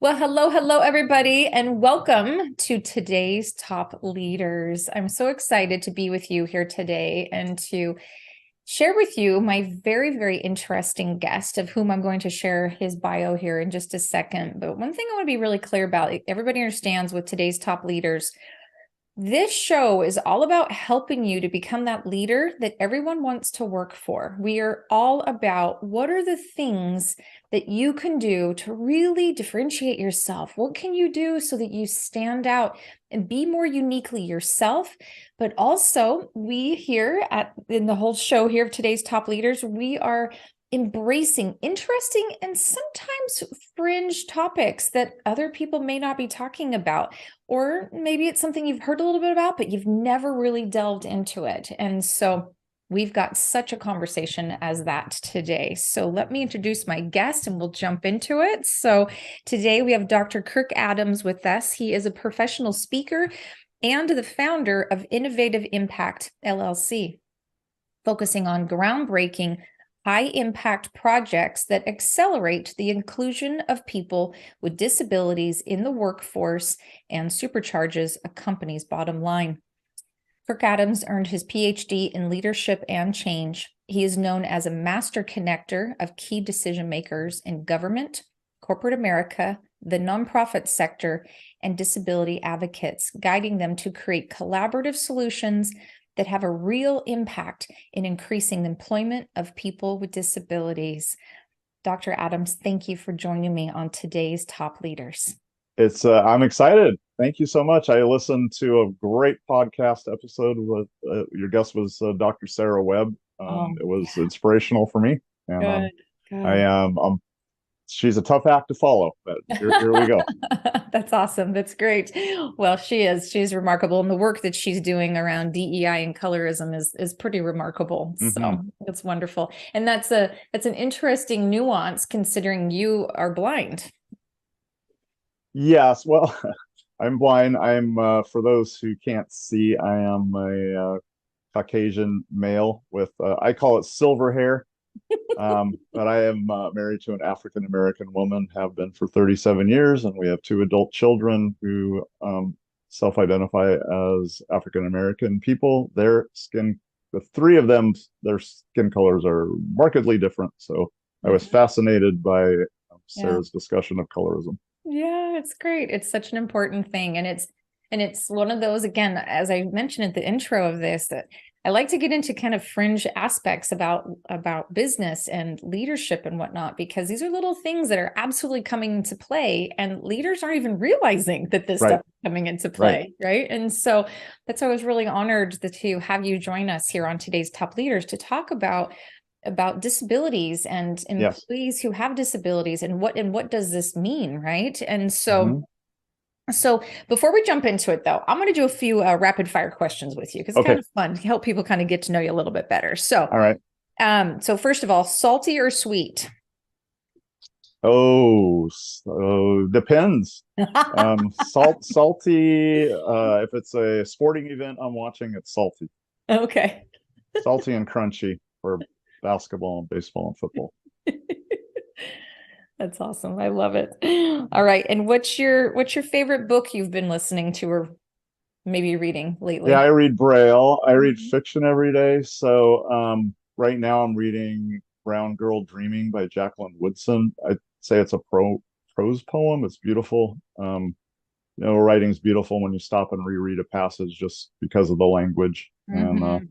Well, hello, everybody, and welcome to today's Top Leaders. I'm so excited to be with you here today and to share with you my very interesting guest, of whom I'm going to share his bio here in just a second. But one thing I want to be really clear about, everybody understands with today's Top Leaders, this show is all about helping you to become that leader that everyone wants to work for. We are all about what are the things that you can do to really differentiate yourself. What can you do so that you stand out and be more uniquely yourself? But also, we here in the whole show here of today's Top Leaders, we are embracing interesting and sometimes fringe topics that other people may not be talking about, or maybe it's something you've heard a little bit about, but you've never really delved into it. And so we've got such a conversation as that today. So let me introduce my guest and we'll jump into it. So today we have Dr. Kirk Adams with us. He is a professional speaker and the founder of Innovative Impact LLC, focusing on groundbreaking high-impact projects that accelerate the inclusion of people with disabilities in the workforce and supercharges a company's bottom line. Kirk Adams earned his PhD in leadership and change. He is known as a master connector of key decision makers in government, corporate America, the nonprofit sector, and disability advocates, guiding them to create collaborative solutions that have a real impact in increasing the employment of people with disabilities. Dr. Adams, thank you for joining me on today's Top Leaders. I'm excited. Thank you so much. I listened to a great podcast episode with your guest was Dr. Sarah Webb. It was inspirational for me, and Good. I am she's a tough act to follow, but here we go. That's awesome. That's great. Well, she's remarkable. And the work that she's doing around DEI and colorism is pretty remarkable. So it's wonderful. And that's an interesting nuance considering you are blind. Yes, well, I'm blind. I'm for those who can't see, I am a Caucasian male with I call it silver hair. But I am married to an African American woman, have been for 37 years, and we have two adult children who self-identify as African American people. The three of them, their skin colors are markedly different. So I was fascinated by Sarah's discussion of colorism. Yeah, it's great. It's such an important thing. And it's one of those, again, as I mentioned at the intro of this, that I like to get into kind of fringe aspects about business and leadership and whatnot, because these are little things that are absolutely coming into play, and leaders aren't even realizing that this stuff is coming into play, right? And so that's why I was really honored to have you join us here on today's Top Leaders to talk about disabilities and employees who have disabilities and what does this mean, right? And so So before we jump into it, though, I'm going to do a few rapid fire questions with you because it's kind of fun to help people kind of get to know you a little bit better. So, all right. So first of all, salty or sweet? Oh, so depends. Salty. If it's a sporting event I'm watching, it's salty. Okay. Salty and crunchy for basketball and baseball and football. That's awesome. I love it. All right. And what's your favorite book you've been listening to or maybe reading lately? Yeah, I read Braille. I read fiction every day. So right now I'm reading Brown Girl Dreaming by Jacqueline Woodson. I'd say it's a prose poem. It's beautiful. Writing's beautiful when you stop and reread a passage just because of the language. And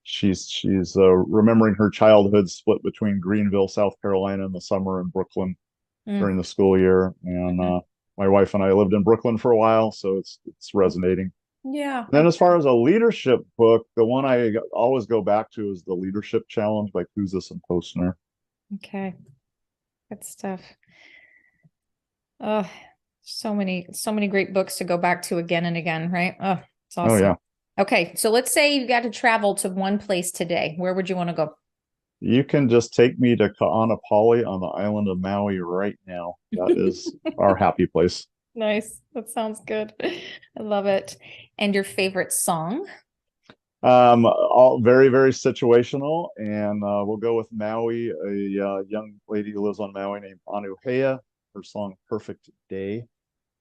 she's remembering her childhood split between Greenville, South Carolina in the summer and Brooklyn during the school year. And my wife and I lived in Brooklyn for a while, so it's resonating. Yeah. And then as far as a leadership book, the one I always go back to is The Leadership Challenge by Kouzes and Postner. Okay. Good stuff. Oh, so many great books to go back to again and again, right? Oh, it's awesome. Oh, yeah. Okay, so let's say you got to travel to one place today. Where would you want to go? You can just take me to Ka'anapali on the island of Maui right now. That is our happy place. Nice. That sounds good. I love it. And your favorite song? All very situational, and we'll go with Maui. A young lady who lives on Maui named Anu Hea. her song Perfect Day,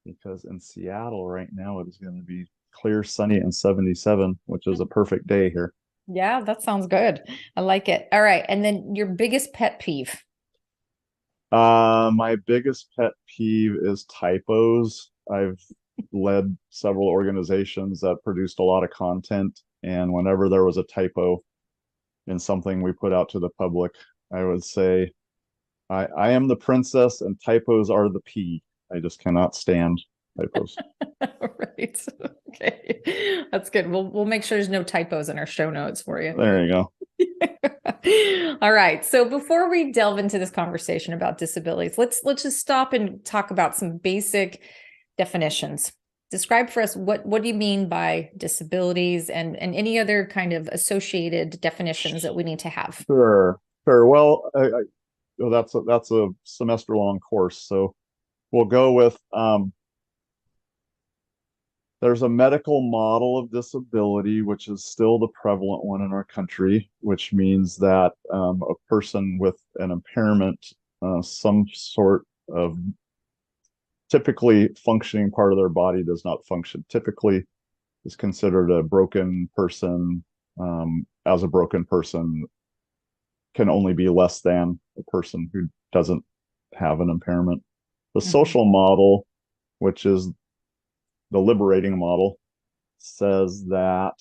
because in Seattle right now it is going to be clear, sunny, and 77, which is a perfect day here. Yeah, that sounds good. I like it. All right. And then your biggest pet peeve. My biggest pet peeve is typos. I've led several organizations that produced a lot of content, and whenever there was a typo in something we put out to the public, I would say, I am the princess and typos are the pea. I just cannot stand typos. Right. Okay. That's good. We'll make sure there's no typos in our show notes for you. There you go. All right. So before we delve into this conversation about disabilities, let's just stop and talk about some basic definitions. Describe for us what do you mean by disabilities and any other kind of associated definitions that we need to have. Sure, sure. Well, well, that's a semester long course, so we'll go with there's a medical model of disability, which is still the prevalent one in our country, which means that a person with an impairment, some sort of typically functioning part of their body does not function. Typically is considered a broken person. As a broken person can only be less than a person who doesn't have an impairment. The social model, which is the liberating model, says that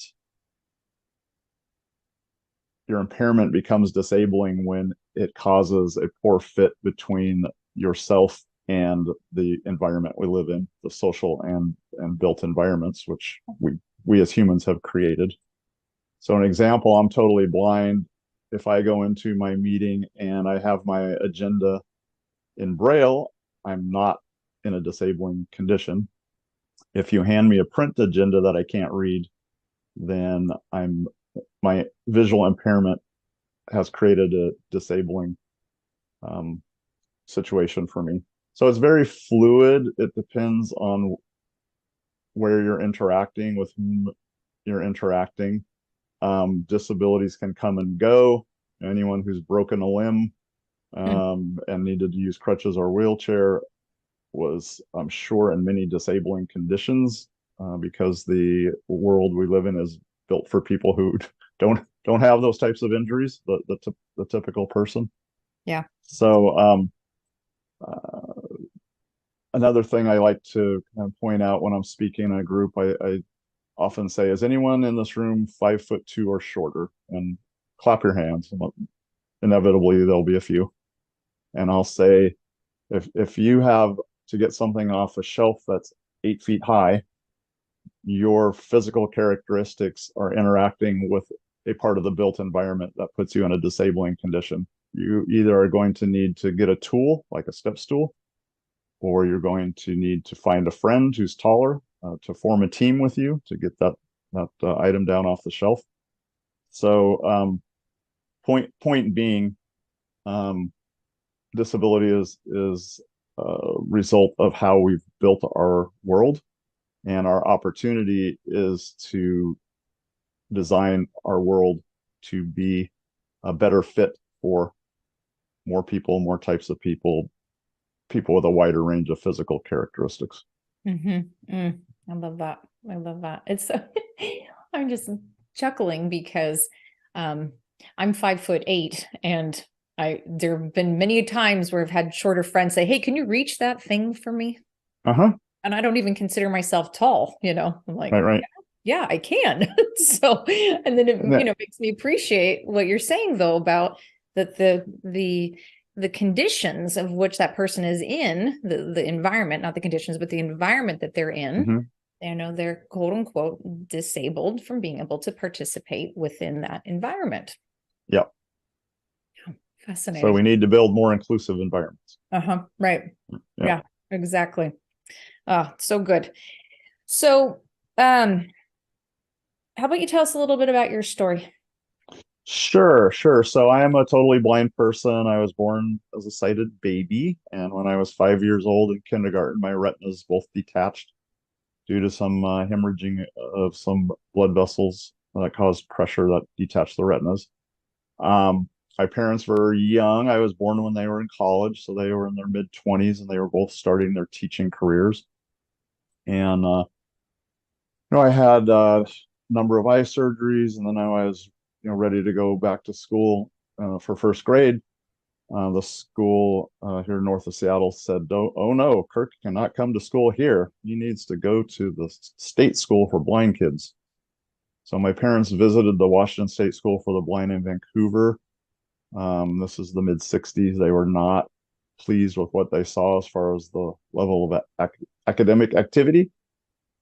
your impairment becomes disabling when it causes a poor fit between yourself and the environment we live in, the social and built environments, which we as humans have created. So an example, I'm totally blind. If I go into my meeting and I have my agenda in Braille, I'm not in a disabling condition. If you hand me a print agenda that I can't read, then my visual impairment has created a disabling situation for me. So it's very fluid. It depends on where you're interacting, with whom you're interacting. Disabilities can come and go. Anyone who's broken a limb and needed to use crutches or wheelchair was, I'm sure, in many disabling conditions because the world we live in is built for people who don't have those types of injuries, the typical person. Yeah. So another thing I like to kind of point out when I'm speaking in a group, I often say, is anyone in this room 5'2" or shorter? And clap your hands. Inevitably, there'll be a few. And I'll say, if you have to get something off a shelf that's 8 feet high, your physical characteristics are interacting with a part of the built environment that puts you in a disabling condition. You either are going to need to get a tool, like a step stool, or you're going to need to find a friend who's taller to form a team with you to get that item down off the shelf. So point being, disability is a result of how we've built our world, and our opportunity is to design our world to be a better fit for more people, more types of people with a wider range of physical characteristics. I love that. I love that. It's so I'm just chuckling because I'm 5'8" and there have been many times where I've had shorter friends say, "Hey, can you reach that thing for me?" And I don't even consider myself tall, I'm like, right. yeah, I can. So, and then it, makes me appreciate what you're saying though about that the conditions of which that person is in, the environment, not the conditions, but the environment that they're in. They're quote unquote disabled from being able to participate within that environment. Yep. Fascinating. So we need to build more inclusive environments. Right. Yeah, exactly. So good. So, how about you tell us a little bit about your story? Sure. So I am a totally blind person. I was born as a sighted baby, and when I was 5 years old in kindergarten, my retinas both detached due to some hemorrhaging of some blood vessels that caused pressure that detached the retinas. my parents were young. I was born when they were in college, so they were in their mid-20s, and they were both starting their teaching careers. And I had a number of eye surgeries, and then I was ready to go back to school for first grade. The school here north of Seattle said, "Oh no, Kirk cannot come to school here. He needs to go to the state school for blind kids." So my parents visited the Washington State School for the Blind in Vancouver. This is the mid 60s. They were not pleased with what they saw as far as the level of academic activity.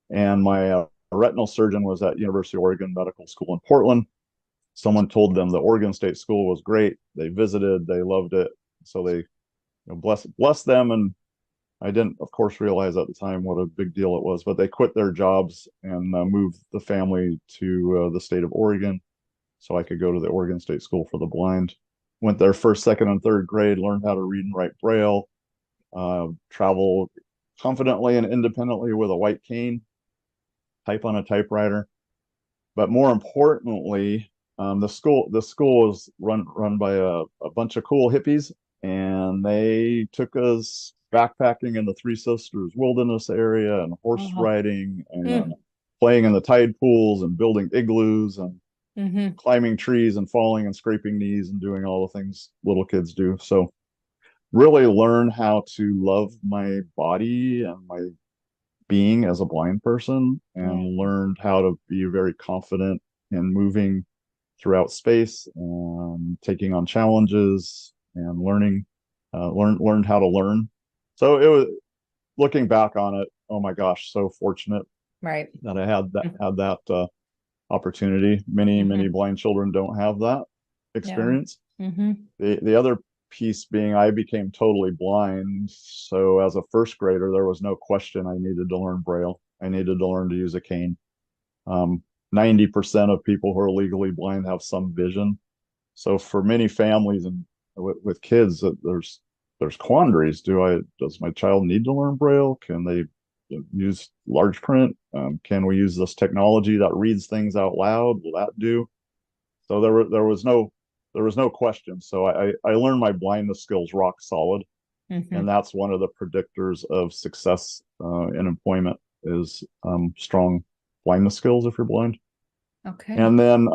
And my retinal surgeon was at University of Oregon Medical School in Portland. Someone told them the Oregon State School was great. They visited, they loved it. So they bless them. And I didn't, of course, realize at the time what a big deal it was, but they quit their jobs and moved the family to the state of Oregon so I could go to the Oregon State School for the Blind. Went there first, second, and third grade, learned how to read and write Braille, travel confidently and independently with a white cane, type on a typewriter. But more importantly, the school is run by a bunch of cool hippies, and they took us backpacking in the Three Sisters Wilderness area and horse Oh. riding and playing in the tide pools and building igloos and climbing trees and falling and scraping knees and doing all the things little kids do. So really learn how to love my body and my being as a blind person, and learned how to be very confident in moving throughout space and taking on challenges and learned how to learn. So it was, looking back on it, oh my gosh, so fortunate Right. that I had that opportunity. Many blind children don't have that experience. The other piece being I became totally blind. So as a first grader, there was no question I needed to learn Braille. I needed to learn to use a cane. 90% of people who are legally blind have some vision. So for many families and with kids, there's quandaries. Does my child need to learn Braille? Can they use large print? Can we use this technology that reads things out loud? Will that do? So there was no question. So I learned my blindness skills rock solid, and that's one of the predictors of success in employment is strong blindness skills if you're blind. Okay. And then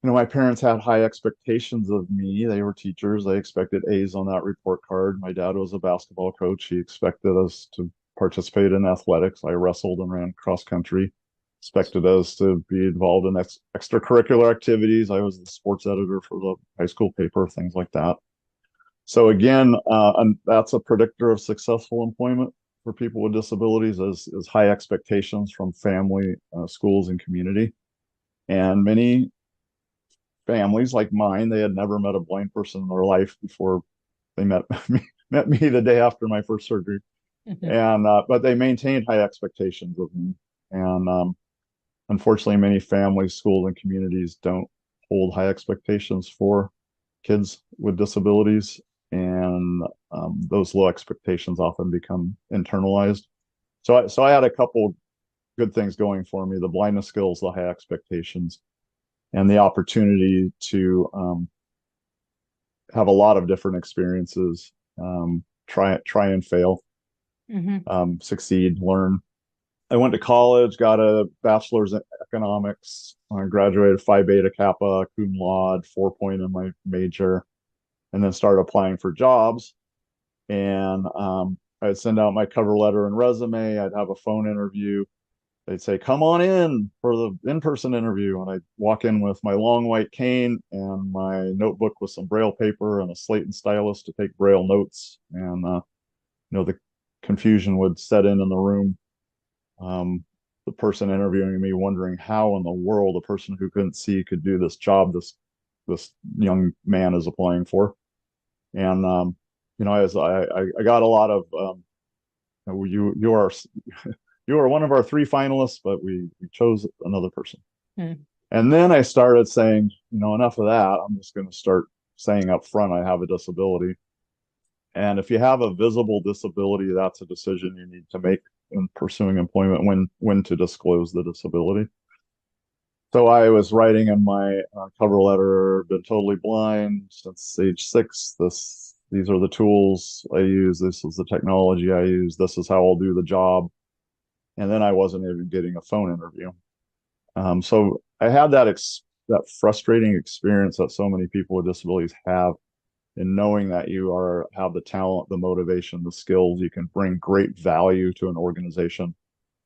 my parents had high expectations of me. They were teachers. They expected A's on that report card. My dad was a basketball coach. He expected us to participate in athletics. I wrestled and ran cross country. Expected us to be involved in extracurricular activities. I was the sports editor for the high school paper, things like that. So again, and that's a predictor of successful employment for people with disabilities is high expectations from family, schools, and community. And many families like mine, they had never met a blind person in their life before they met me the day after my first surgery. And but they maintained high expectations of me. And unfortunately, many families, schools, and communities don't hold high expectations for kids with disabilities, and those low expectations often become internalized. So I had a couple good things going for me: the blindness skills, the high expectations, and the opportunity to have a lot of different experiences, try and fail, succeed, learn. I went to college, got a bachelor's in economics. I graduated Phi Beta Kappa, cum laude, 4.0 in my major, and then started applying for jobs. And I'd send out my cover letter and resume. I'd have a phone interview. They'd say, "Come on in for the in-person interview." And I'd walk in with my long white cane and my notebook with some Braille paper and a slate and stylus to take Braille notes. And, the confusion would set in the room. The person interviewing me wondering how in the world a person who couldn't see could do this job this young man is applying for. And as I got a lot of you are you are one of our three finalists, but we chose another person. And then I started saying, enough of that. I'm just going to start saying up front I have a disability. And if you have a visible disability, that's a decision you need to make in pursuing employment, when to disclose the disability. So I was writing in my cover letter, been totally blind since age 6. These are the tools I use. This is the technology I use. This is how I'll do the job. And then I wasn't even getting a phone interview. So I had that frustrating experience that so many people with disabilities have in knowing that have the talent, the motivation, the skills, you can bring great value to an organization,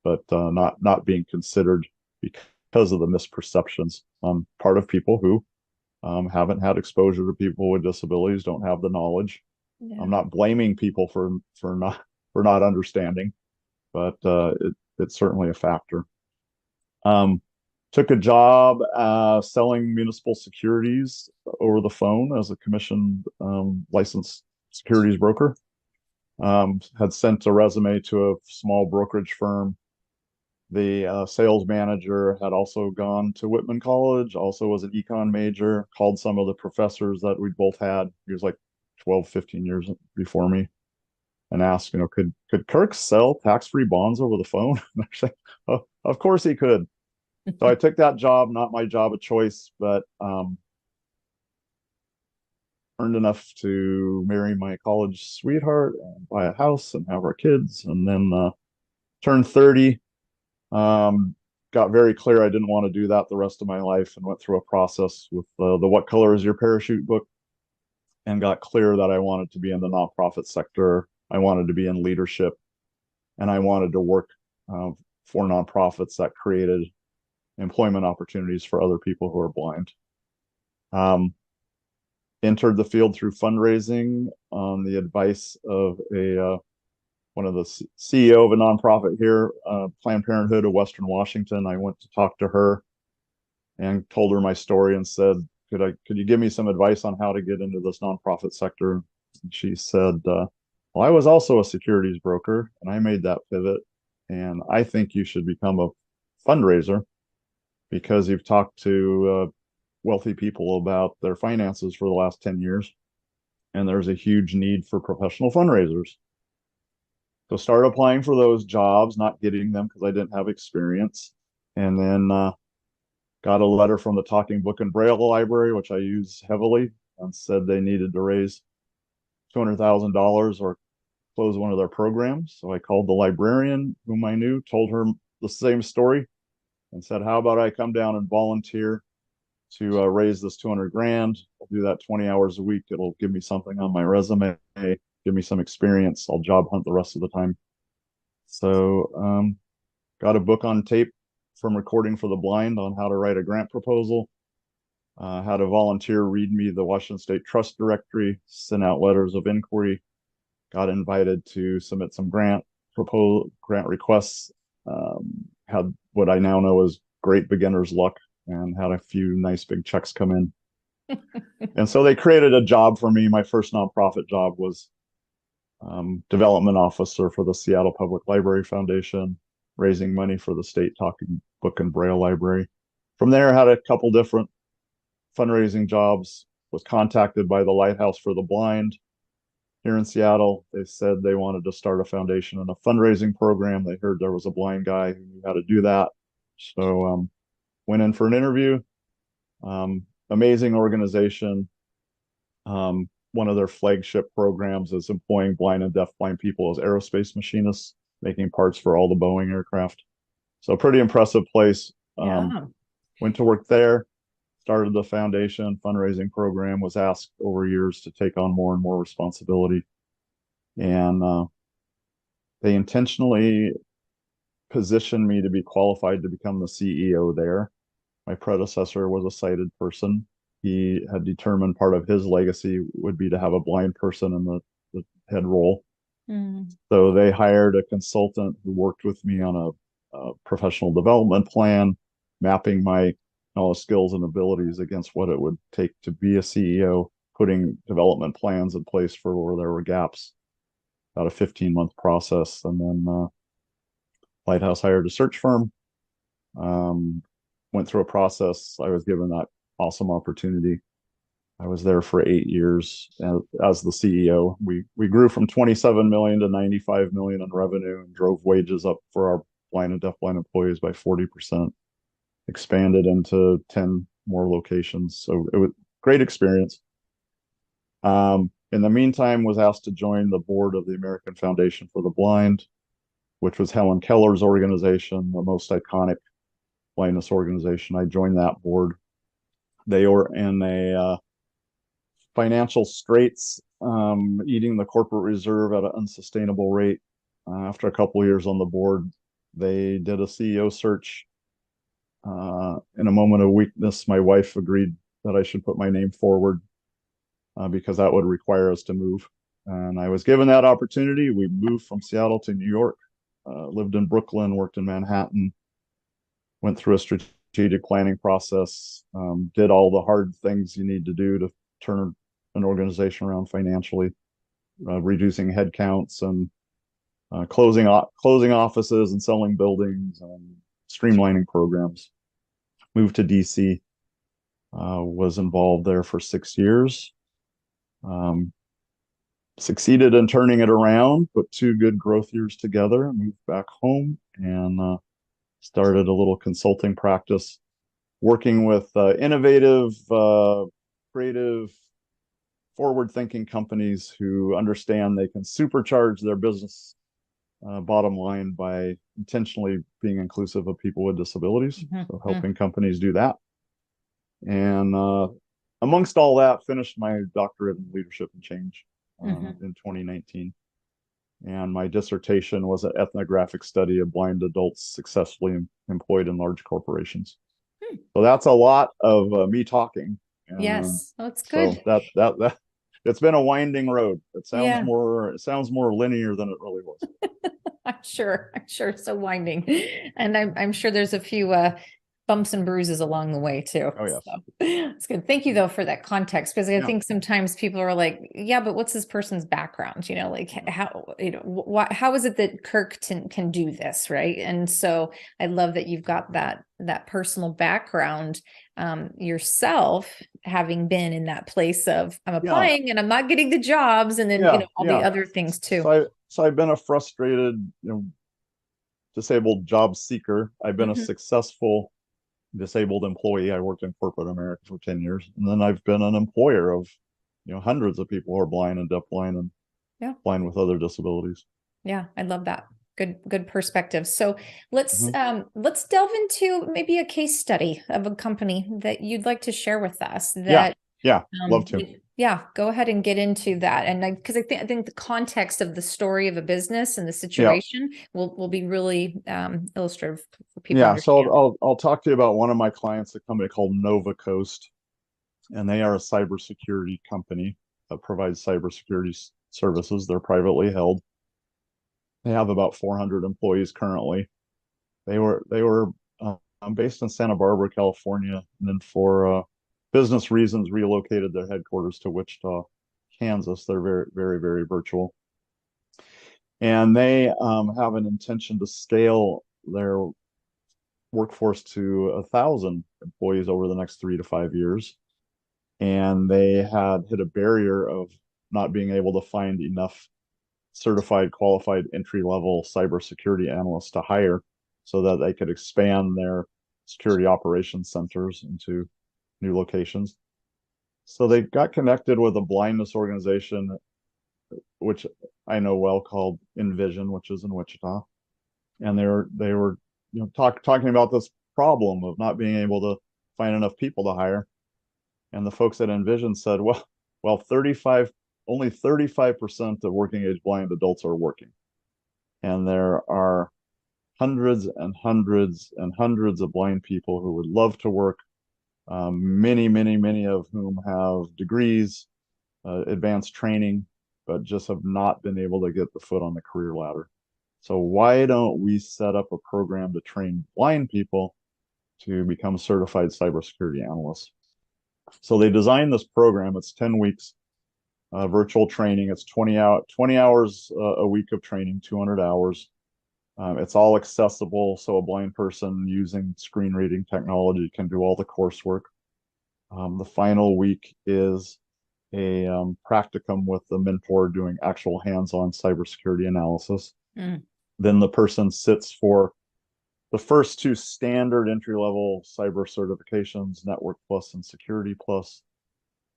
but not being considered because of the misperceptions on part of people who haven't had exposure to people with disabilities, don't have the knowledge. Yeah. I'm not blaming people for not understanding, but it's certainly a factor. Took a job selling municipal securities over the phone as a commissioned licensed securities broker. Had sent a resume to a small brokerage firm. The sales manager had also gone to Whitman College, also was an econ major, called some of the professors that we both had. He was like 12, 15 years before me, and asked, could Kirk sell tax-free bonds over the phone? And I said, oh, of course he could. So I took that job, not my job of choice, but earned enough to marry my college sweetheart and buy a house and have our kids. And then turned 30. Got very clear I didn't want to do that the rest of my life, and went through a process with the What Color Is Your Parachute book, and got clear that I wanted to be in the nonprofit sector. I wanted to be in leadership, and I wanted to work for nonprofits that created employment opportunities for other people who are blind. Entered the field through fundraising on the advice of one of the CEO of a nonprofit here, Planned Parenthood of Western Washington. I went to talk to her and told her my story and said, could you give me some advice on how to get into this nonprofit sector? And she said, well, I was also a securities broker and I made that pivot, and I think you should become a fundraiser because you've talked to wealthy people about their finances for the last 10 years, and there's a huge need for professional fundraisers. So start applying for those jobs, not getting them because I didn't have experience. And then got a letter from the Talking Book and Braille Library, which I use heavily, and said they needed to raise $200,000 or close one of their programs. So I called the librarian whom I knew, told her the same story, and said, how about I come down and volunteer to raise this 200 grand? I'll do that 20 hours a week. It'll give me something on my resume, give me some experience. I'll job hunt the rest of the time. So got a book on tape from Recording for the Blind on how to write a grant proposal. Had a volunteer read me the Washington State Trust Directory, sent out letters of inquiry, got invited to submit some grant requests. Had what I now know is great beginner's luck, and had a few nice big checks come in. And so they created a job for me. My first nonprofit job was development officer for the Seattle Public Library Foundation, raising money for the state Talking Book and Braille Library. From there, had a couple different fundraising jobs, was contacted by the Lighthouse for the Blind here in Seattle. They said they wanted to start a foundation and a fundraising program. They heard there was a blind guy who knew how to do that. So went in for an interview. Amazing organization. One of their flagship programs is employing blind and deafblind people as aerospace machinists, making parts for all the Boeing aircraft. So pretty impressive place. Yeah. Went to work there, started the foundation fundraising program, was asked over years to take on more and more responsibility. And they intentionally positioned me to be qualified to become the CEO there. My predecessor was a sighted person. He had determined part of his legacy would be to have a blind person in the head role. Mm. So they hired a consultant who worked with me on a professional development plan, mapping my knowledge, skills, and abilities against what it would take to be a CEO, putting development plans in place for where there were gaps. About a 15-month process. And then Lighthouse hired a search firm. Went through a process. I was given that awesome opportunity. I was there for 8 years as the CEO. We grew from 27 million to 95 million in revenue and drove wages up for our blind and deafblind employees by 40%. expanded into 10 more locations. So it was great experience. In the meantime, was asked to join the board of the American Foundation for the Blind, which was Helen Keller's organization, the most iconic blindness organization. I joined that board. They were in a financial straits, eating the corporate reserve at an unsustainable rate. After a couple of years on the board, they did a CEO search. In a moment of weakness, my wife agreed that I should put my name forward because that would require us to move. And I was given that opportunity. We moved from Seattle to New York, lived in Brooklyn, worked in Manhattan, went through a strategic planning process, did all the hard things you need to do to turn an organization around financially, reducing headcounts and closing offices and selling buildings and streamlining programs. Moved to DC, was involved there for 6 years. Succeeded in turning it around, put 2 good growth years together, moved back home, and started a little consulting practice, working with innovative, creative, forward-thinking companies who understand they can supercharge their business bottom line by intentionally being inclusive of people with disabilities. So helping companies do that. And amongst all that, finished my doctorate in leadership and change in 2019. And my dissertation was an ethnographic study of blind adults successfully employed in large corporations. So that's a lot of me talking. Yes, that's good. So that it's been a winding road. It sounds more linear than it really was. I'm sure it's so winding, and I'm sure there's a few bumps and bruises along the way too. Oh yes. So it's good. Thank you though for that context, because I think sometimes people are like, yeah, but what's this person's background? Like how, how is it that Kirk can do this, right? And so I love that you've got that personal background yourself, having been in that place of I'm applying and I'm not getting the jobs, and then all the other things too. So I've been a frustrated, disabled job seeker. I've been a successful disabled employee. I worked in corporate America for 10 years. And then I've been an employer of, hundreds of people who are blind and deafblind and blind with other disabilities. Yeah, I love that. Good perspective. So let's delve into maybe a case study of a company that you'd like to share with us. Love to. Yeah, go ahead and get into that. And because I think the context of the story of a business and the situation will be really illustrative for people. Yeah, so I'll talk to you about one of my clients, a company called Nova Coast, and they are a cybersecurity company that provides cybersecurity services. They're privately held. They have about 400 employees currently. They were based in Santa Barbara, California, and then for business reasons relocated their headquarters to Wichita, Kansas. They're very, very, very virtual. And they have an intention to scale their workforce to 1,000 employees over the next 3 to 5 years. And they had hit a barrier of not being able to find enough certified, qualified entry-level cybersecurity analysts to hire so that they could expand their security operations centers into new locations. So they got connected with a blindness organization, which I know well, called Envision, which is in Wichita. And they were talking about this problem of not being able to find enough people to hire. And the folks at Envision said, well, only 35% of working age blind adults are working. And there are hundreds and hundreds and hundreds of blind people who would love to work, many, many, many of whom have degrees, advanced training, but just have not been able to get the foot on the career ladder. So why don't we set up a program to train blind people to become certified cybersecurity analysts? So they designed this program. It's 10 weeks. Virtual training. It's 20 hours a week of training, 200 hours. It's all accessible, so a blind person using screen reading technology can do all the coursework. The final week is a practicum with the mentor doing actual hands-on cybersecurity analysis. Then the person sits for the first two standard entry-level cyber certifications, Network Plus and Security Plus.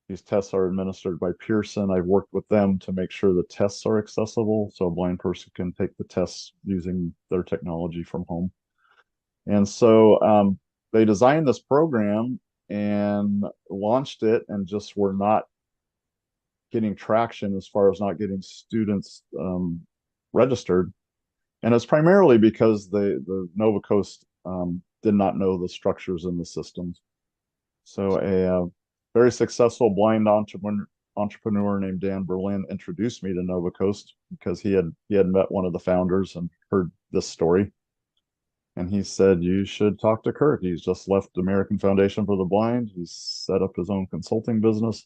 These tests are administered by Pearson. I've worked with them to make sure the tests are accessible so a blind person can take the tests using their technology from home. And so they designed this program and launched it and just were not getting traction as far as not getting students registered. And it's primarily because the Nova Coast did not know the structures in the systems. So a very successful blind entrepreneur named Dan Berlin introduced me to Nova Coast because he had met one of the founders and heard this story. And he said, you should talk to Kirk. He's just left the American Foundation for the Blind. He's set up his own consulting business.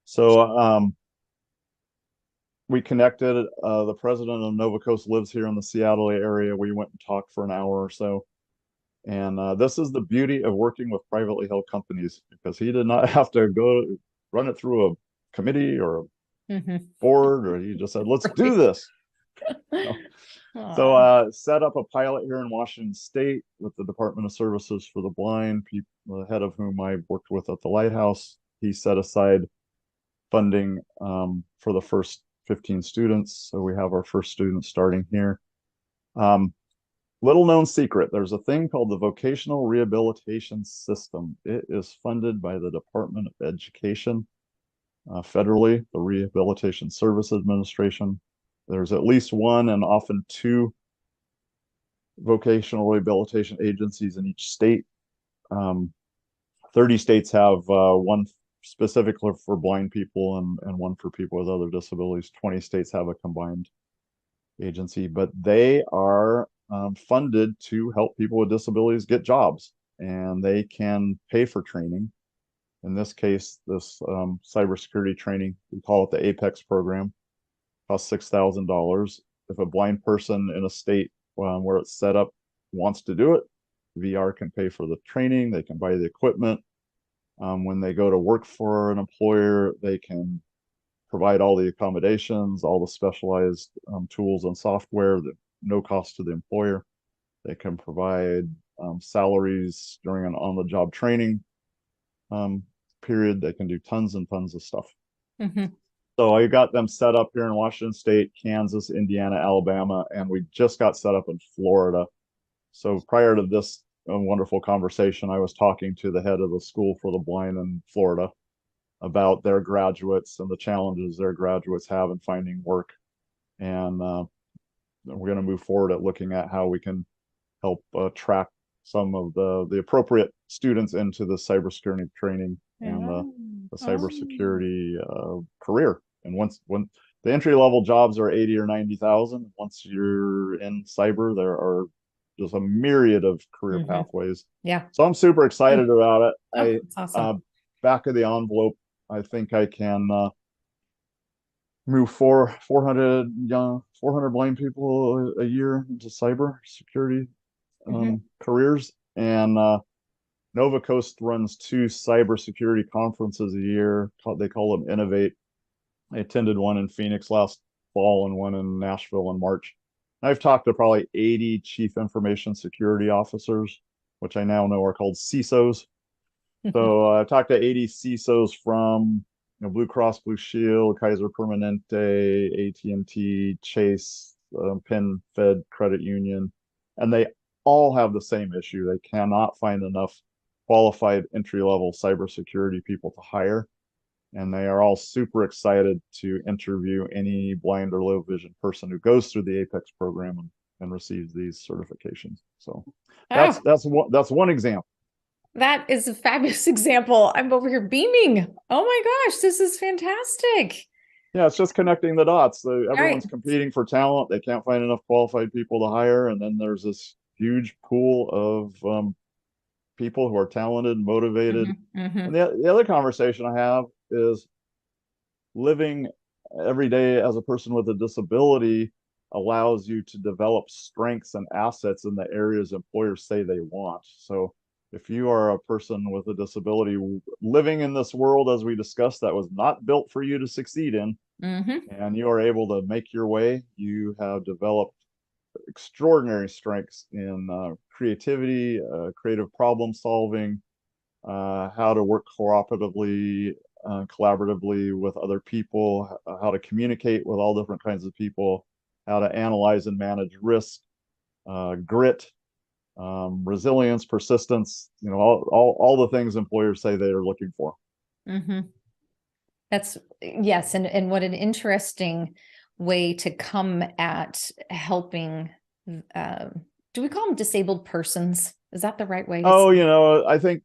So we connected. The president of Nova Coast lives here in the Seattle area. We went and talked for an hour or so. And this is the beauty of working with privately held companies, because he did not have to go run it through a committee or a board, or he just said, let's do this. So set up a pilot here in Washington State with the Department of Services for the Blind, the head of whom I worked with at the Lighthouse. He set aside funding for the first 15 students. So we have our first students starting here. Little known secret, there's a thing called the Vocational Rehabilitation System. It is funded by the Department of Education, federally, the Rehabilitation Service Administration. There's at least one and often two vocational rehabilitation agencies in each state. 30 states have one specifically for blind people and one for people with other disabilities. 20 states have a combined agency, but they are funded to help people with disabilities get jobs, and they can pay for training. In this case, this cybersecurity training, we call it the Apex program, costs $6,000. If a blind person in a state where it's set up wants to do it, VR can pay for the training. They can buy the equipment. When they go to work for an employer, they can provide all the accommodations, all the specialized tools and software that no cost to the employer. They can provide salaries during an on-the-job training period. They can do tons and tons of stuff. So I got them set up here in Washington State, Kansas, Indiana, Alabama, and we just got set up in Florida. So prior to this wonderful conversation, I was talking to the head of the School for the Blind in Florida about their graduates and the challenges their graduates have in finding work. And we're going to move forward at looking at how we can help track some of the appropriate students into the cybersecurity training and the cybersecurity career. And when the entry level jobs are 80 or 90,000, once you're in cyber, there are just a myriad of career pathways. Yeah. So I'm super excited about it. That's awesome. Back of the envelope, I think I can move 400 blind people a year into cyber security careers. And Nova Coast runs 2 cybersecurity conferences a year. They call them Innovate. I attended one in Phoenix last fall and one in Nashville in March. I've talked to probably 80 chief information security officers, which I now know are called CISOs. So I talked to 80 CISOs from Blue Cross Blue Shield, Kaiser Permanente, AT&T, Chase, Penn Fed Credit Union, and they all have the same issue. They cannot find enough qualified entry-level cybersecurity people to hire, and they are all super excited to interview any blind or low vision person who goes through the Apex program and receives these certifications. So that's one example. That is a fabulous example. I'm over here beaming. Oh my gosh, this is fantastic. Yeah, it's just connecting the dots. Everyone's competing for talent. They can't find enough qualified people to hire. And then there's this huge pool of people who are talented, motivated. And the other conversation I have is living every day as a person with a disability allows you to develop strengths and assets in the areas employers say they want. So if you are a person with a disability living in this world, as we discussed, that was not built for you to succeed in, and you are able to make your way, you have developed extraordinary strengths in creativity, creative problem solving, how to work cooperatively, collaboratively with other people, how to communicate with all different kinds of people, how to analyze and manage risk, grit, resilience, persistence, all the things employers say they are looking for. Mm-hmm. That's yes. And what an interesting way to come at helping. Do we call them disabled persons? Is that the right way to say? I think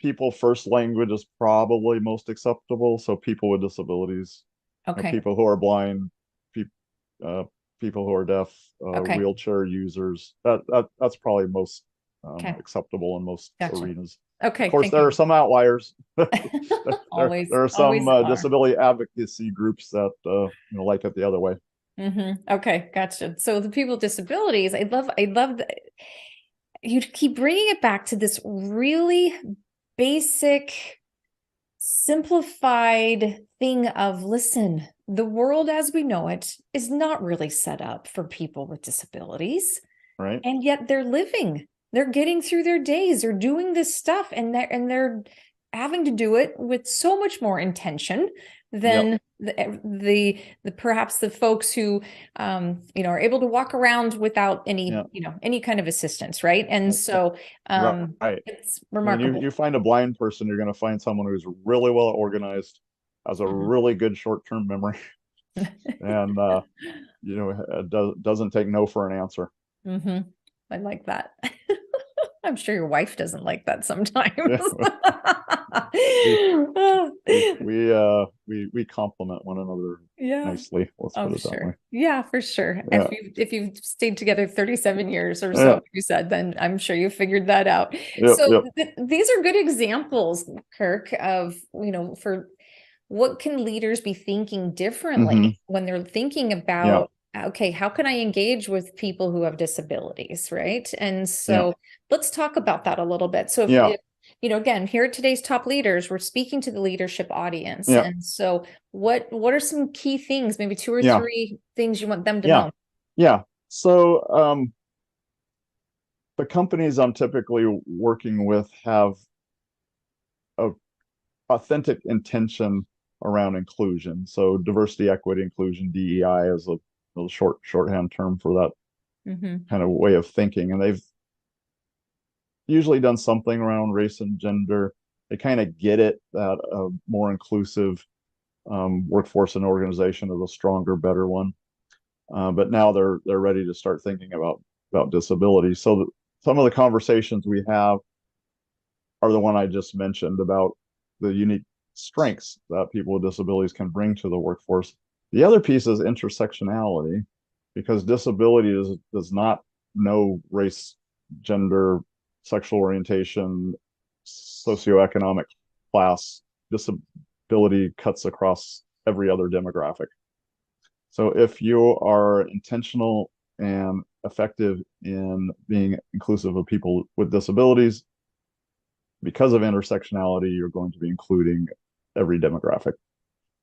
people first language is probably most acceptable. So people with disabilities, Okay. people who are blind, uh, people who are deaf, Okay. wheelchair users. That's probably most Okay. acceptable in most Gotcha. arenas. Okay. Of course, Thank there are you. some outliers. Always, There are some always are. disability advocacy groups that like it the other way. Okay, gotcha. So the people with disabilities, I love that you keep bringing it back to this really basic, simplified thing of, listen, the world as we know it is not really set up for people with disabilities, Right. and yet they're getting through their days, they're doing this stuff, and they're having to do it with so much more intention than the perhaps the folks who are able to walk around without any kind of assistance, right? And so Right. it's I mean, remarkable. you find a blind person, you're going to find someone who's really well organized, has a Mhm. really good short-term memory, and doesn't take no for an answer. Mm-hmm. I like that. I'm sure your wife doesn't like that sometimes. Yeah, we complement one another Yeah. nicely. Let's Oh, put it that way. sure. Yeah, for sure. Yeah. If you've stayed together 37 years or Yeah. so, you said, then I'm sure you figured that out. Yep. So Yep. these are good examples, Kirk, of, for what can leaders be thinking Hmm. differently when they're thinking Yeah. about, okay, how can I engage with people who have disabilities, right? And Yeah. so let's talk about that a little bit. So Yeah. if again, here at today's top leaders, we're speaking to the leadership audience. Yeah. And so what are some key things, maybe two or Yeah. three things you want them to Yeah. know? Yeah. So the companies I'm typically working with have a authentic intention around inclusion. So diversity, equity, inclusion, DEI is a little shorthand term for that Mm-hmm. kind of way of thinking. And they've usually done something around race and gender. They kind of get it that a more inclusive workforce and organization is a stronger, better one. But now they're ready to start thinking about disability. So some of the conversations we have are the one I just mentioned about the unique strengths that people with disabilities can bring to the workforce. The other piece is intersectionality, because disability does not know race, gender, sexual orientation, socioeconomic class. Disability cuts across every other demographic. So if you are intentional and effective in being inclusive of people with disabilities, because of intersectionality, you're going to be including every demographic.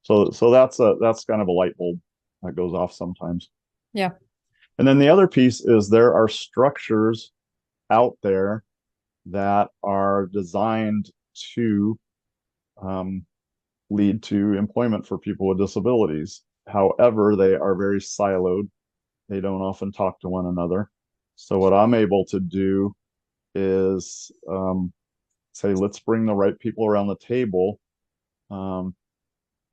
So that's kind of a light bulb that goes off sometimes. Yeah. And then the other piece is there are structures out there that are designed to lead to employment for people with disabilities. However, they are very siloed. They don't often talk to one another. So what I'm able to do is say, let's bring the right people around the table.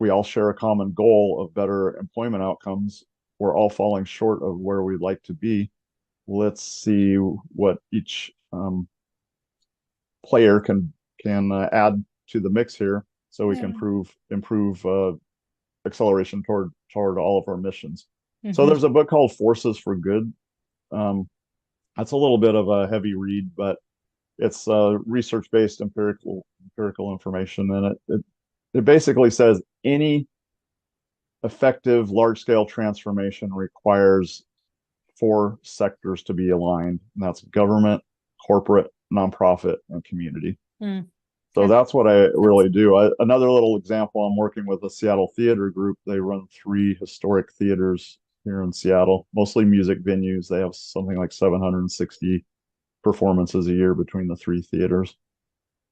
We all share a common goal of better employment outcomes. We're all falling short of where we'd like to be. Let's see what each player can add to the mix here, so we can improve acceleration toward all of our missions. So Mm-hmm. there's a book called Forces for Good. That's a little bit of a heavy read, but it's research-based empirical information, and it basically says any effective large-scale transformation requires four sectors to be aligned, and that's government, corporate, nonprofit, and community. Mm. So that's what I really do. Another little example, I'm working with a Seattle theater group. They run three historic theaters here in Seattle, mostly music venues. They have something like 760 performances a year between the three theaters.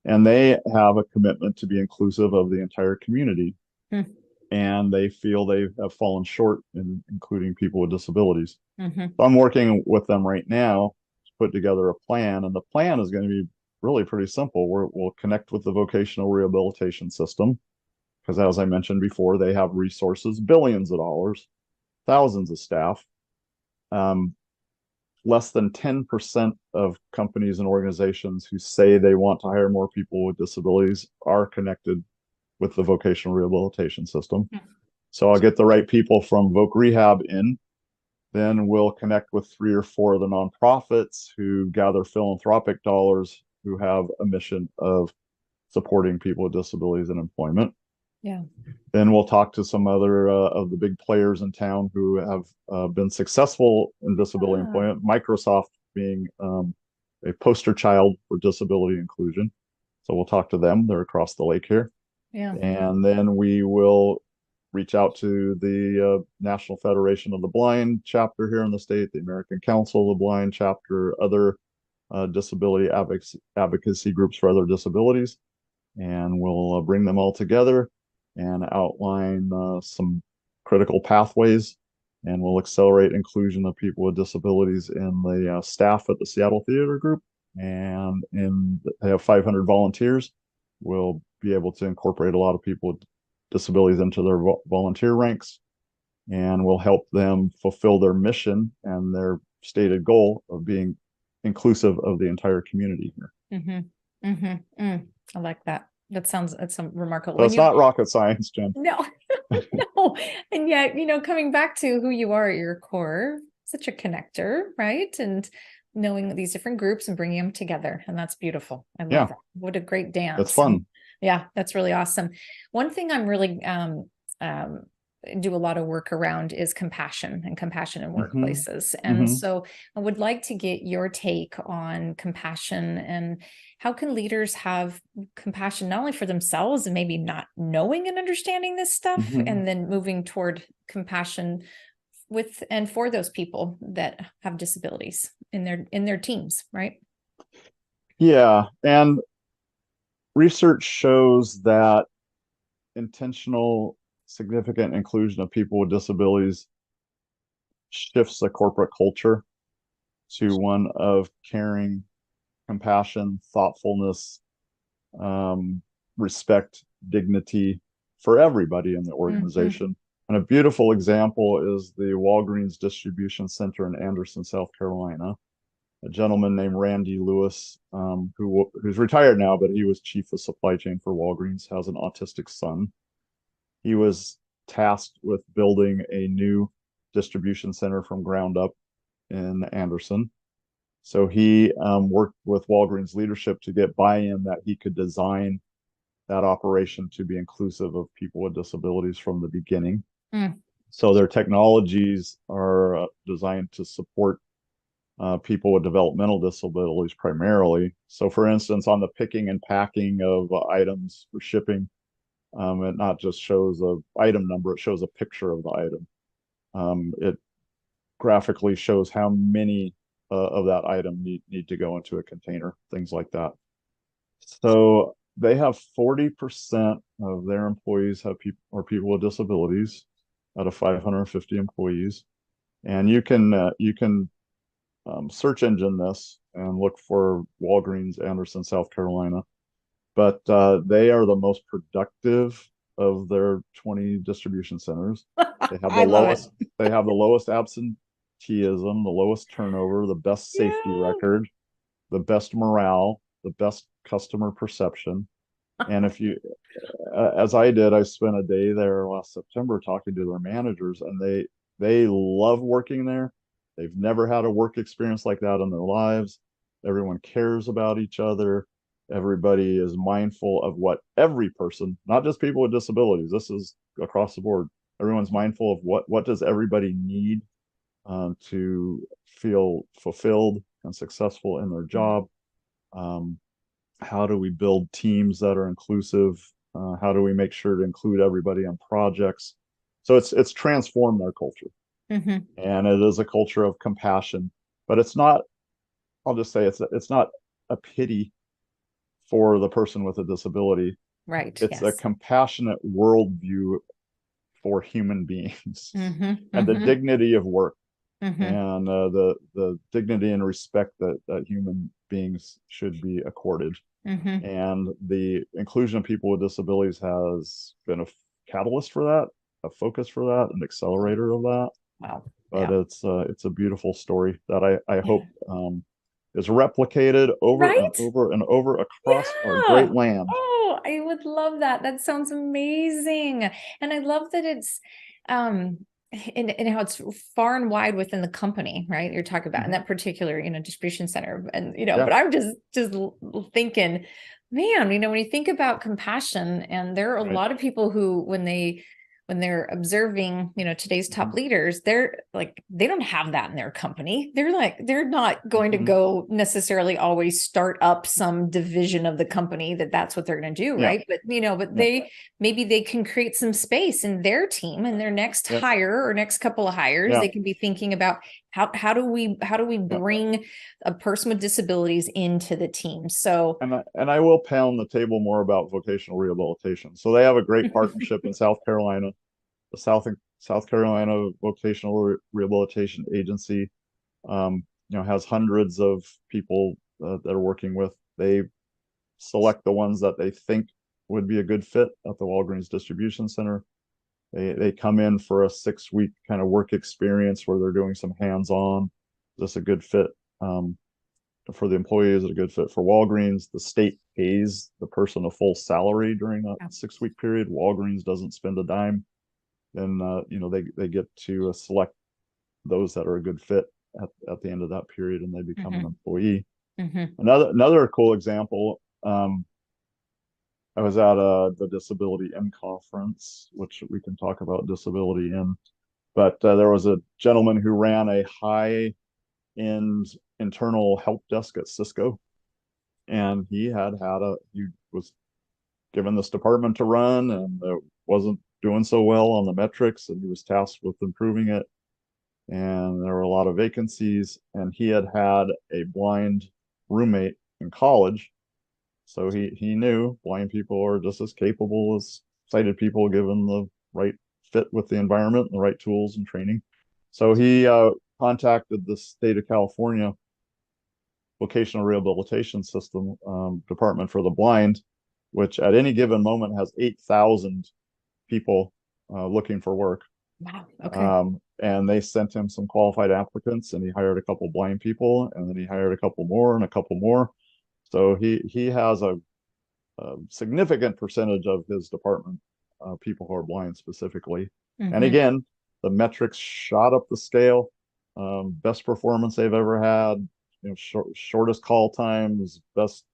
And they have a commitment to be inclusive of the entire community. Mm-hmm. And they feel they have fallen short in including people with disabilities. Mm-hmm. So I'm working with them right now to put together a plan. And the plan is going to be really pretty simple. We'll connect with the vocational rehabilitation system because, as I mentioned before, they have resources, billions of dollars, thousands of staff. Um, Less than 10% of companies and organizations who say they want to hire more people with disabilities are connected with the vocational rehabilitation system. So I'll get the right people from Voc Rehab in. Then we'll connect with 3 or 4 of the nonprofits who gather philanthropic dollars who have a mission of supporting people with disabilities in employment. Yeah. Then we'll talk to some other of the big players in town who have been successful in disability employment, Microsoft being a poster child for disability inclusion. So we'll talk to them. They're across the lake here. Yeah. And then we will reach out to the National Federation of the Blind chapter here in the state, the American Council of the Blind chapter, other disability advocacy groups for other disabilities. And we'll bring them all together and outline some critical pathways. And we'll accelerate inclusion of people with disabilities in the staff at the Seattle Theater Group. And they have 500 volunteers. We'll be able to incorporate a lot of people with disabilities into their volunteer ranks. And we'll help them fulfill their mission and their stated goal of being inclusive of the entire community here. Mm-hmm. Mm-hmm. Mm. I like that. That's remarkable. So it's not rocket science, Jen. No, no. And yet, coming back to who you are at your core, such a connector, right? And knowing these different groups and bringing them together. And that's beautiful. I love that. What a great dance. That's fun. And yeah, that's really awesome. One thing I'm really do a lot of work around is compassion in workplaces. And so I would like to get your take on compassion and how can leaders have compassion, not only for themselves and maybe not knowing and understanding this stuff, and then moving toward compassion with and for those people that have disabilities in their teams, right? Yeah. And research shows that intentional significant inclusion of people with disabilities shifts the corporate culture to one of caring, compassion, thoughtfulness, respect, dignity for everybody in the organization. And a beautiful example is the Walgreens distribution center in Anderson, South Carolina. A gentleman named Randy Lewis, who's retired now, but he was chief of supply chain for Walgreens, has an autistic son. He was tasked with building a new distribution center from ground up in Anderson. So he worked with Walgreens leadership to get buy-in that he could design that operation to be inclusive of people with disabilities from the beginning. So their technologies are designed to support people with developmental disabilities primarily. So for instance, on the picking and packing of items for shipping, it not just shows a item number, it shows a picture of the item. It graphically shows how many of that item need to go into a container, things like that. So they have 40% of their employees have people with disabilities out of 550 employees. And you can search engine this and look for Walgreens, Anderson, South Carolina. But they are the most productive of their 20 distribution centers. They have the lowest absenteeism, the lowest turnover, the best safety record, the best morale, the best customer perception. And if you, as I did, I spent a day there last September talking to their managers, and they love working there. They've never had a work experience like that in their lives. Everyone cares about each other. Everybody is mindful of what every person, not just people with disabilities, this is across the board. Everyone's mindful of what does everybody need to feel fulfilled and successful in their job. How do we build teams that are inclusive? How do we make sure to include everybody on projects? So it's transformed their culture. Mm-hmm. and it is a culture of compassion. But it's not, I'll just say it's not a pity for the person with a disability. Right. It's a Yes. compassionate worldview for human beings Mm-hmm. and the Mm-hmm. dignity of work, Mm-hmm. and the dignity and respect that human beings should be accorded. Mm-hmm. And the inclusion of people with disabilities has been a catalyst for that, a focus for that, an accelerator of that. Wow. But Yeah. it's a beautiful story that I Yeah. hope is replicated over and Right? over and over across our great Yeah. land. Oh, I would love that. That sounds amazing. And I love that it's and how it's far and wide within the company, right? You're talking about in Mhm. that particular, distribution center. And Yeah. but I'm just thinking, man, when you think about compassion, and there are a Right. lot of people who when they're observing, today's top Mhm. leaders, they're like, they don't have that in their company. They're not going to Mhm. go necessarily always start up some division of the company that's what they're going to do. Yeah. Right. But, but Yeah. maybe they can create some space in their team, and their next Yeah. hire or next couple of hires, Yeah. they can be thinking about how do we Yeah. bring a person with disabilities into the team. So And I will pound the table more about vocational rehabilitation. So they have a great partnership in South Carolina. The South Carolina Vocational Rehabilitation Agency, has hundreds of people that are working with. They select the ones that they think would be a good fit at the Walgreens distribution center. They come in for a 6 week kind of work experience where they're doing some hands-on. Is this a good fit for the employee? Is it a good fit for Walgreens? The state pays the person a full salary during that 6 week period. Walgreens doesn't spend a dime. Then they get to select those that are a good fit at the end of that period, and they become an Mhm, employee. mhm. Another cool example. I was at the Disability In conference, which we can talk about disability in, but there was a gentleman who ran a high-end internal help desk at Cisco, and he was given this department to run, and it wasn't doing so well on the metrics, and he was tasked with improving it. And there were a lot of vacancies, and he had had a blind roommate in college, so he knew blind people are just as capable as sighted people given the right fit with the environment and the right tools and training. So he contacted the state of California vocational rehabilitation system department for the blind, which at any given moment has 8,000 people looking for work. Wow. Okay. And they sent him some qualified applicants, and he hired a couple blind people, and then he hired a couple more and a couple more. So he has a significant percentage of his department people who are blind specifically. And Hmm. again, the metrics shot up the scale. Best performance they've ever had. Shortest call times, best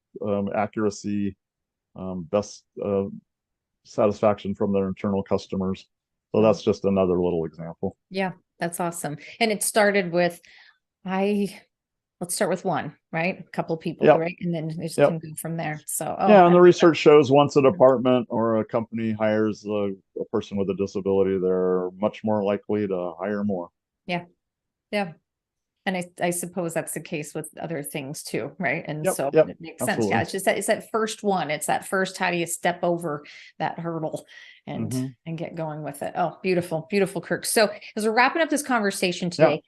accuracy, best satisfaction from their internal customers. So Wow. that's just another little example. Yeah, that's awesome. And it started with I let's start with one, right? A couple of people, Yep. right? And then we just can Yep. go from there. So, Yeah, and I the love that. research shows once a department or a company hires a person with a disability, they're much more likely to hire more. Yeah. Yeah. And I suppose that's the case with other things too, right? And Yep. so Yep. it makes sense. Yeah, Absolutely. it's that first one. It's that first, how do you step over that hurdle and Hmm. get going with it? Oh, beautiful, beautiful, Kirk. So as we're wrapping up this conversation Yeah. today,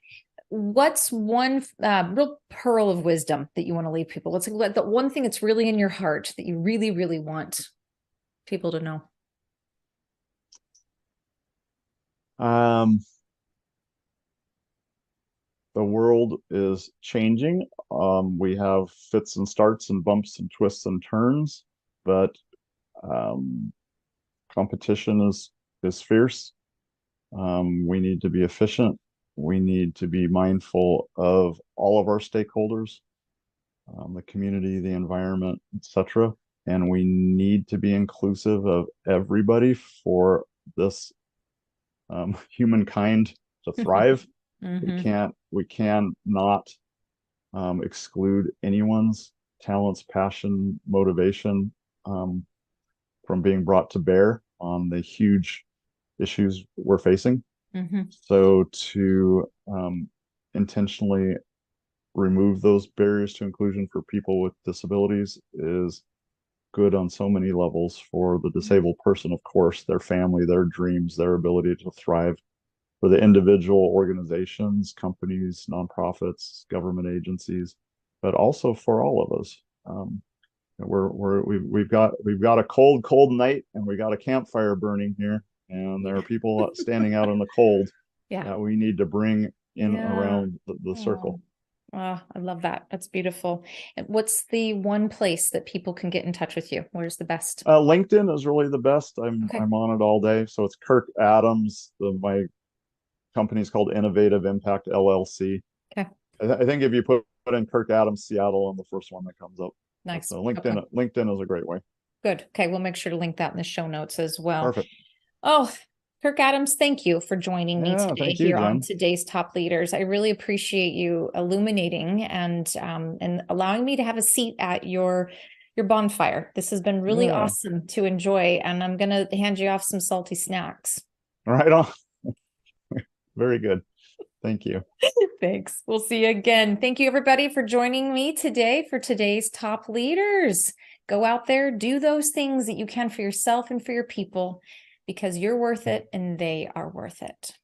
what's one real pearl of wisdom that you want to leave people? What's like the one thing that's really in your heart that you really, really want people to know? Um, the world is changing. We have fits and starts and bumps and twists and turns, but um, competition is fierce. We need to be efficient. We need to be mindful of all of our stakeholders, the community, the environment, etc. And we need to be inclusive of everybody for this humankind to thrive. We Hmm. can't we can not exclude anyone's talents, passion, motivation from being brought to bear on the huge issues we're facing. So to intentionally remove those barriers to inclusion for people with disabilities is good on so many levels for the disabled person, of course, their family, their dreams, their ability to thrive, for the individual organizations, companies, nonprofits, government agencies, but also for all of us. We've got a cold night, and we got a campfire burning here, and there are people standing out in the cold Yeah. that we need to bring in Yeah. around the circle. Oh, I love that. That's beautiful. And what's the one place that people can get in touch with you? Where's the best? LinkedIn is really the best. Okay. I'm on it all day. So it's Kirk Adams. My company is called Innovative Impact LLC. Okay. I think if you put in Kirk Adams Seattle on the first one that comes up. Nice. So Okay. LinkedIn is a great way. Good. Okay. We'll make sure to link that in the show notes as well. Perfect. Oh, Kirk Adams, thank you for joining me Yeah, today thank you, here on Jen. today's Top Leaders. I really appreciate you illuminating and allowing me to have a seat at your bonfire. This has been really Yeah, awesome to enjoy, and I'm gonna hand you off some salty snacks. right on. Very good. Thank you. Thanks. We'll see you again. Thank you, everybody, for joining me today for today's Top Leaders. Go out there, do those things that you can for yourself and for your people, because you're worth it and they are worth it.